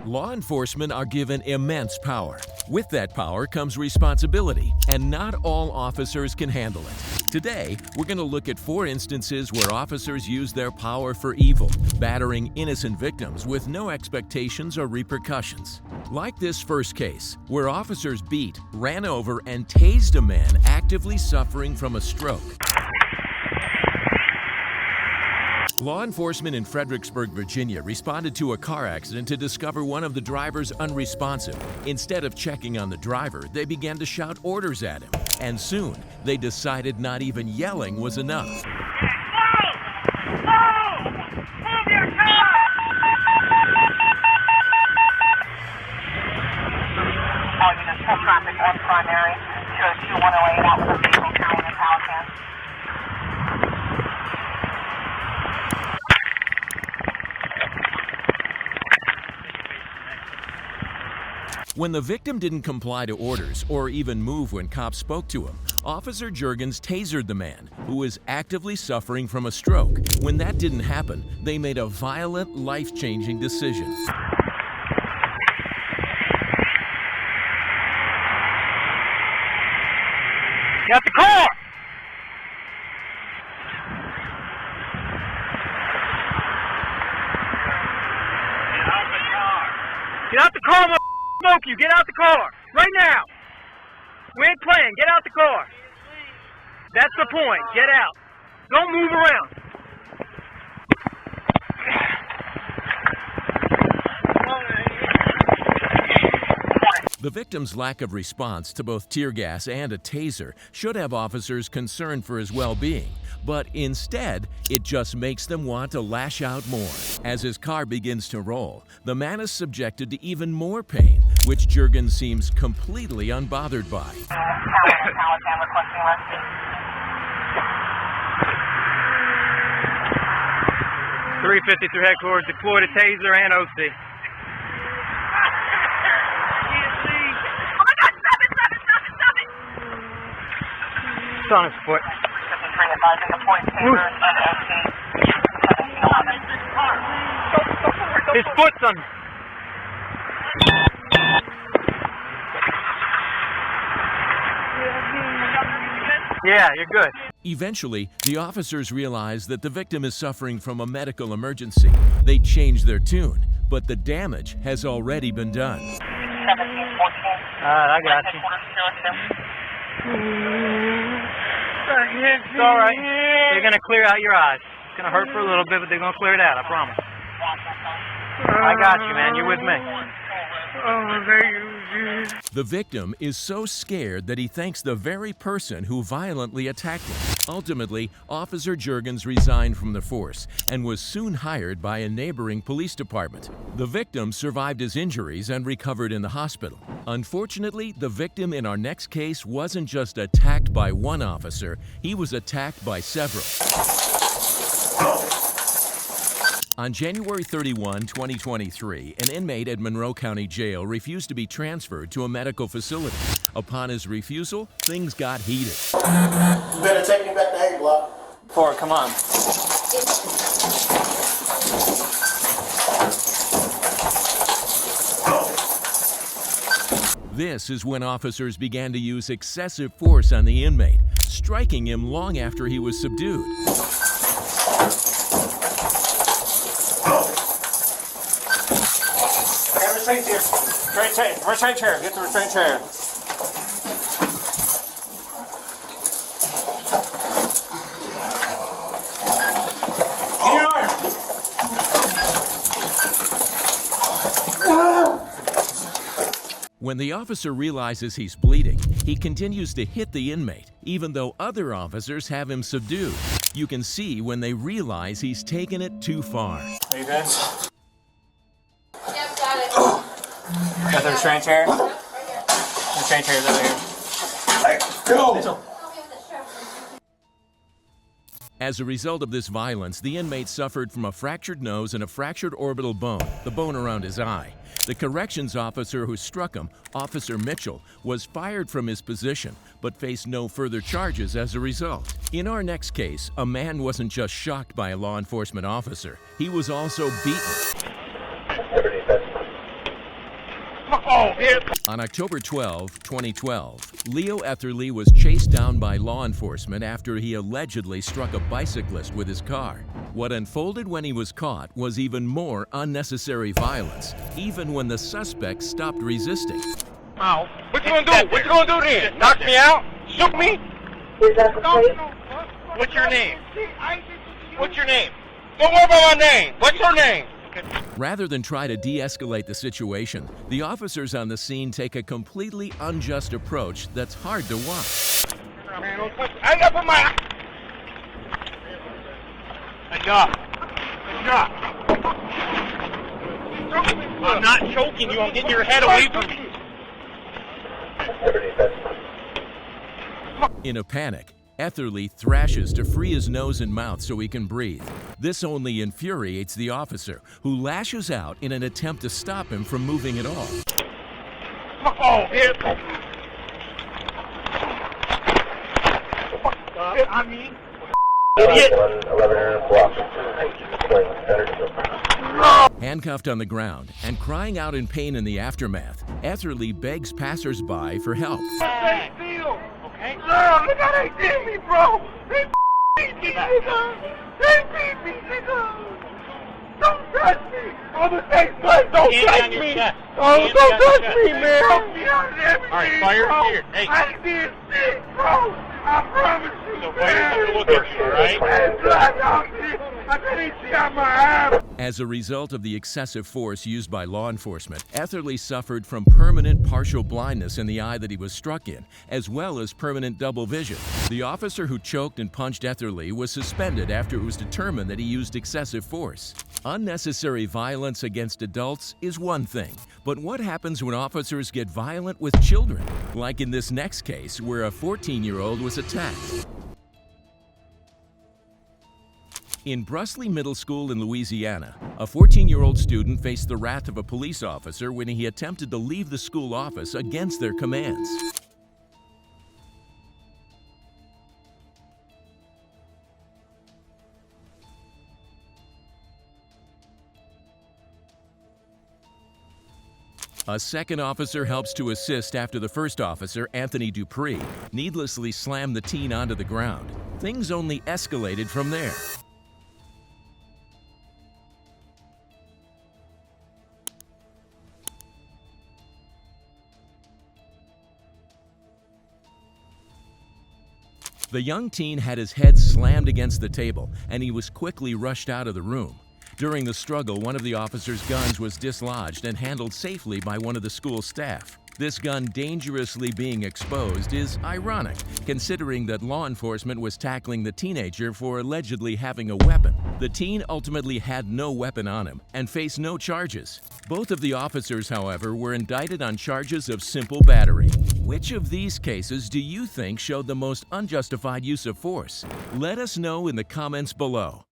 Law enforcement are given immense power. With that power comes responsibility, and not all officers can handle it. Today, we're going to look at 4 instances where officers use their power for evil, battering innocent victims with no expectations or repercussions. Like this first case, where officers beat, ran over, and tased a man actively suffering from a stroke. Law enforcement in Fredericksburg, Virginia responded to a car accident to discover one of the drivers unresponsive. Instead of checking on the driver, they began to shout orders at him. And soon, they decided not even yelling was enough. Move your car! All units, full traffic on primary, 22108 out with a vehicle carrying a power can. When the victim didn't comply to orders or even move when cops spoke to him, Officer Juergens tasered the man, who was actively suffering from a stroke. When that didn't happen, they made a violent, life-changing decision. Get out the car! Get out the car, my smoke you! Get out the car! Right now! We ain't playing, get out the car! That's the point, get out! Don't move around! The victim's lack of response to both tear gas and a taser should have officers concerned for his well-being, but instead, it just makes them want to lash out more. As his car begins to roll, the man is subjected to even more pain, which Juergens seems completely unbothered by. 350 through headquarters, deploy the taser and OC. It's on his foot. His foot's on. Yeah, you're good. Eventually, the officers realize that the victim is suffering from a medical emergency. They change their tune, but the damage has already been done. 1714. I got you. It's all right. They're going to clear out your eyes. It's going to hurt for a little bit, but they're going to clear it out, I promise. I got you, man. You're with me. The victim is so scared that he thanks the very person who violently attacked him. Ultimately, Officer Juergens resigned from the force and was soon hired by a neighboring police department. The victim survived his injuries and recovered in the hospital. Unfortunately, the victim in our next case wasn't just attacked by one officer, he was attacked by several. On January 31, 2023, an inmate at Monroe County Jail refused to be transferred to a medical facility. Upon his refusal, things got heated. You better take me back to A block. Ford, come on. This is when officers began to use excessive force on the inmate, striking him long after he was subdued. Restraint chair. Get the restraint chair. When the officer realizes he's bleeding, he continues to hit the inmate, even though other officers have him subdued. You can see when they realize he's taken it too far. Are you good? Yep, got it. Got the restraint chair? The restraint chair's over here. Go! As a result of this violence, the inmate suffered from a fractured nose and a fractured orbital bone, the bone around his eye. The corrections officer who struck him, Officer Mitchell, was fired from his position, but faced no further charges as a result. In our next case, a man wasn't just shocked by a law enforcement officer, he was also beaten. On October 12, 2012, Leo Etherly was chased down by law enforcement after he allegedly struck a bicyclist with his car. What unfolded when he was caught was even more unnecessary violence, even when the suspect stopped resisting. Ow. What you gonna do? What you gonna do then? Knock me out? Shoot me? What's your name? What's your name? Don't worry about my name. What's your name? Rather than try to de-escalate the situation, the officers on the scene take a completely unjust approach that's hard to watch. Man, don't touch me. I got my... Enough. Enough. I'm not choking you. I'm getting your head away from me. In a panic, Etherly thrashes to free his nose and mouth so he can breathe. This only infuriates the officer, who lashes out in an attempt to stop him from moving at all. Oh, idiot! Handcuffed on the ground and crying out in pain in the aftermath, Etherly begs passers-by for help. Okay? No, look how they did me, bro! They beat me, nigga! They beat me, nigga! Don't touch me! Oh, the next one, don't touch me! Oh, don't touch me, man! Help me out of everything, alright, fire here. Hey. I did shit, bro! I promise you, so man! So look at you, alright? I couldn't see out my eye! As a result of the excessive force used by law enforcement, Etherly suffered from permanent partial blindness in the eye that he was struck in, as well as permanent double vision. The officer who choked and punched Etherly was suspended after it was determined that he used excessive force. Unnecessary violence against adults is one thing, but what happens when officers get violent with children? Like in this next case, where a 14-year-old was attacked. In Brusley Middle School in Louisiana, a 14-year-old student faced the wrath of a police officer when he attempted to leave the school office against their commands. A second officer helps to assist after the first officer, Anthony Dupree, needlessly slammed the teen onto the ground. Things only escalated from there. The young teen had his head slammed against the table, and he was quickly rushed out of the room. During the struggle, one of the officer's guns was dislodged and handled safely by one of the school staff. This gun dangerously being exposed is ironic, considering that law enforcement was tackling the teenager for allegedly having a weapon. The teen ultimately had no weapon on him and faced no charges. Both of the officers, however, were indicted on charges of simple battery. Which of these cases do you think showed the most unjustified use of force? Let us know in the comments below.